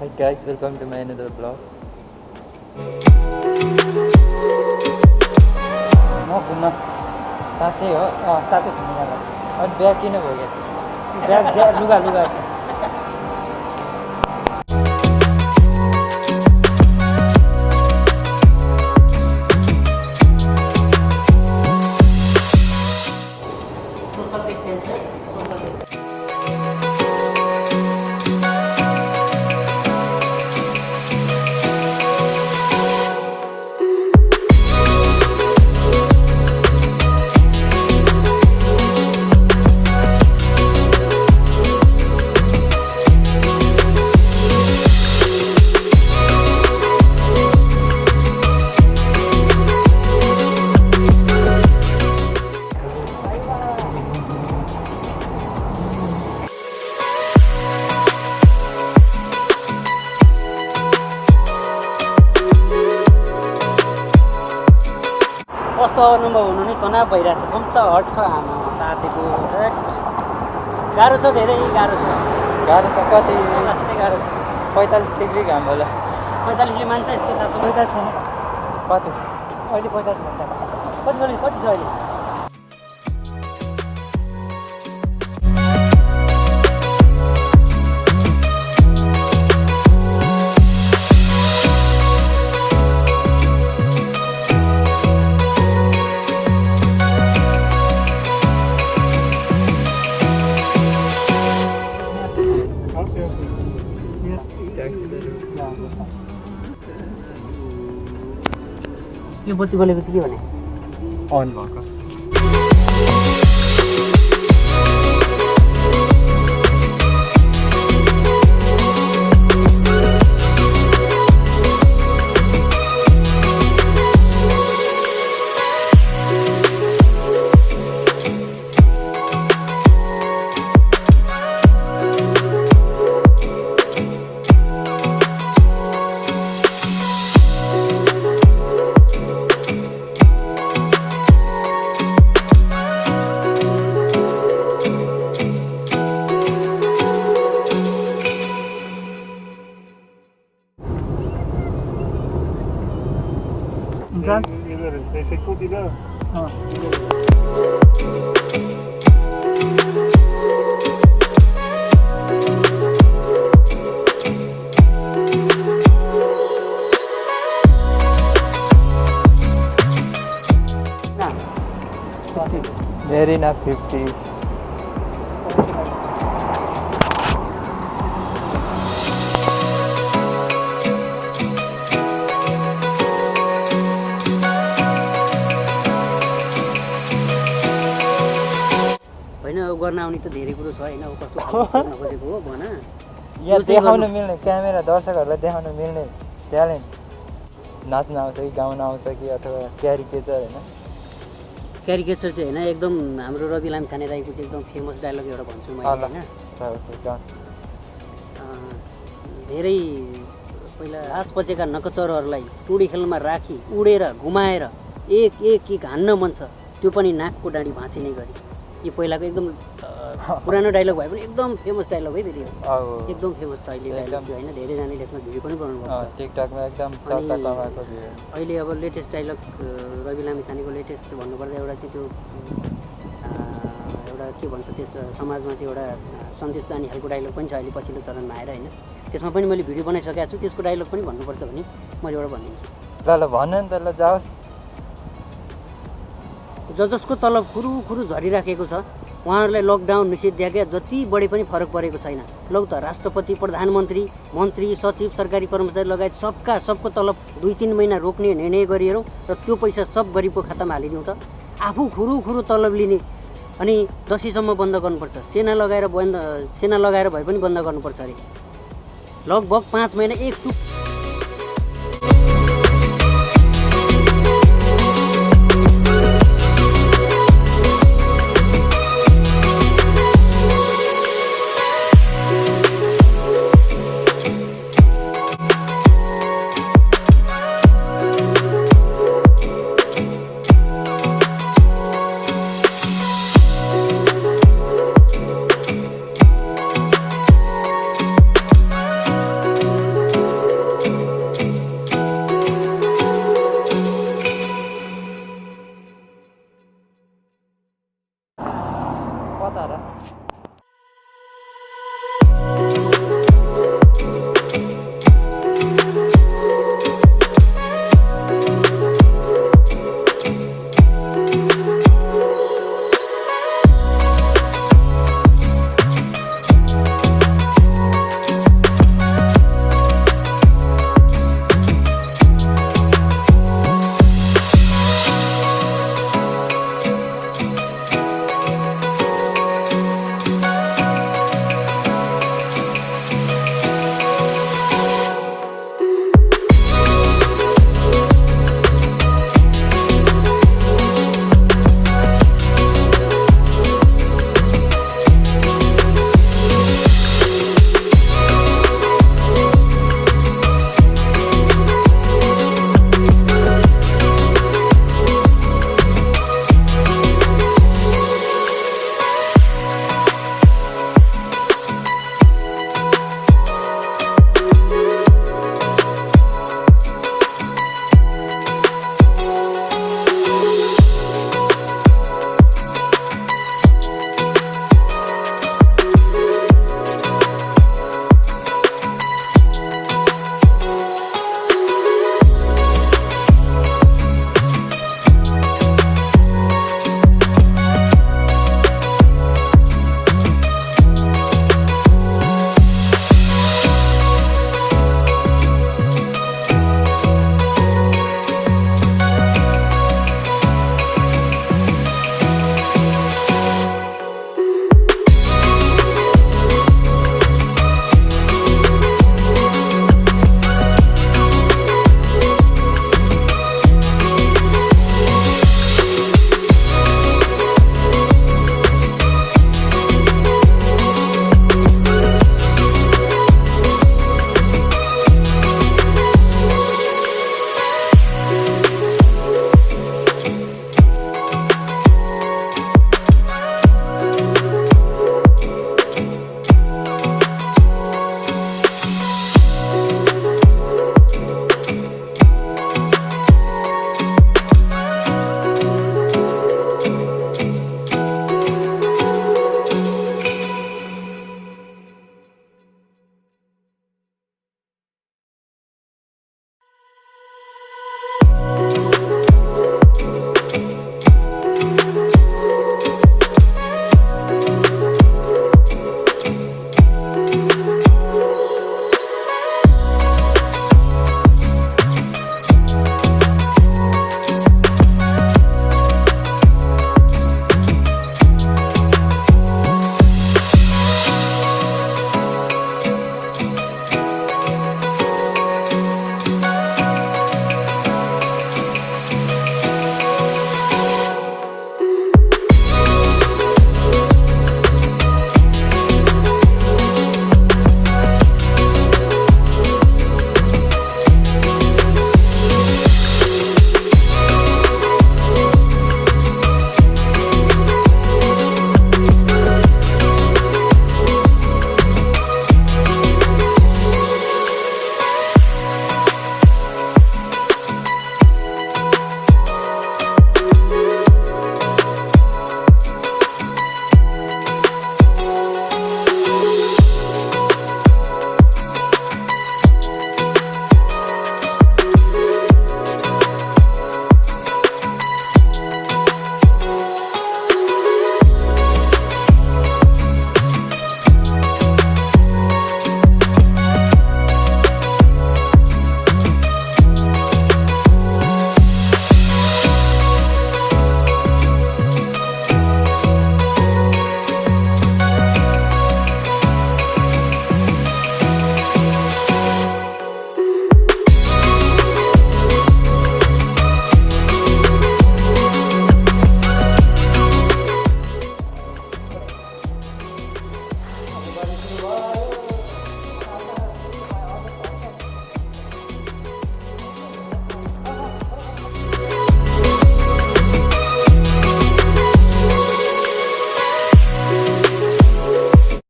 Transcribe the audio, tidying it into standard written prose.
Hi guys, welcome to my another vlog. म घुम्न साँच्चै हो साथै घुम्न जाँदा अनि ब्याग किन भयो ब्याग लुगा छ कस्तो अनुभव हुनु नि तनाव भइरहेको छ कम त हट छ आमा साथीको गाह्रो छ धेरै गाह्रो छ कति लास्टै गाह्रो छ 45 डिग्री घाम होला 45ले मान्छ यस्तो तातो 45 छैन कति अहिले 45 भन्छ कति छ अहिले यो बत्ती बलेको चाहिँ के भने अन भएको ऐसे कूदी ना very na 50 गर्न आउने त धेरै कुरो छ हैन कस्तो गर्न खोजेको हो भन यहाँ देखाउन मिल्ने क्यामेरा दर्शकहरूलाई देखाउन मिल्ने ट्यालेन्ट नाच्न आउँछ कि गाउन आउँछ कि अथवा क्यारिकेचर हैन क्यारिकेचर चाहिँ हैन एकदम हाम्रो रवि लामिछाने दाइको चाहिँ एकदम फेमस डायलग एउटा भन्छु मैले हैन धेरै पहिला हात पचेका नकचरहरूलाई टुडी खेलमा राखी उडेर घुमाएर एक हान्न मन छ त्यो पनि नाकको डाँडी भाँचिने गरी यो पहिलाको एकदम पुरानो डायलग भए पनि एकदम फेमस डायलग है फेरि एकदम फेमस छ अहिले डायलग होइन धेरैजनाले यसमा भिडियो पनि बनाउनु भएको छ टिकटकमा एकदम चर्चा कमाएको भिडियो अहिले अब लेटेस्ट डायलग रवि लामिछानेको लेटेस्ट भन्नुपर्दा एउटा चाहिँ त्यो एउटा के भन्छ त्यस समाजमा चाहिँ एउटा सन्देश जाने खालको डायलग पनि छ अहिले पछिल्लो चरणमा आएर होइन त्यसमा पनि मैले भिडियो बनाइसकेको छु त्यसको डायलग पनि भन्नुपर्छ भने मैले एउटा भनिदिन्छु ल भन्न नि त ल जाओस् जसको तलब खुरू झरिराखेको छ उहाँहरूलाई लकडाउन निषेधाज्ञा जति बढे पनि फरक परेको छैन लौ त राष्ट्रपति प्रधानमन्त्री मन्त्री सचिव सरकारी कर्मचारी लगायत सबको तलब 2-3 महिना रोक्ने निर्णय गरिरौँ र त्यो पैसा सब गरिबको खातामा हालिदिउँ त आफू खुरू तलब लिने अनि दसैँसम्म बन्द गर्नुपर्छ सेना लगाएर भए पनि बन्द गर्नुपर्छ अरे लगभग 5 महिना एक सुक पता र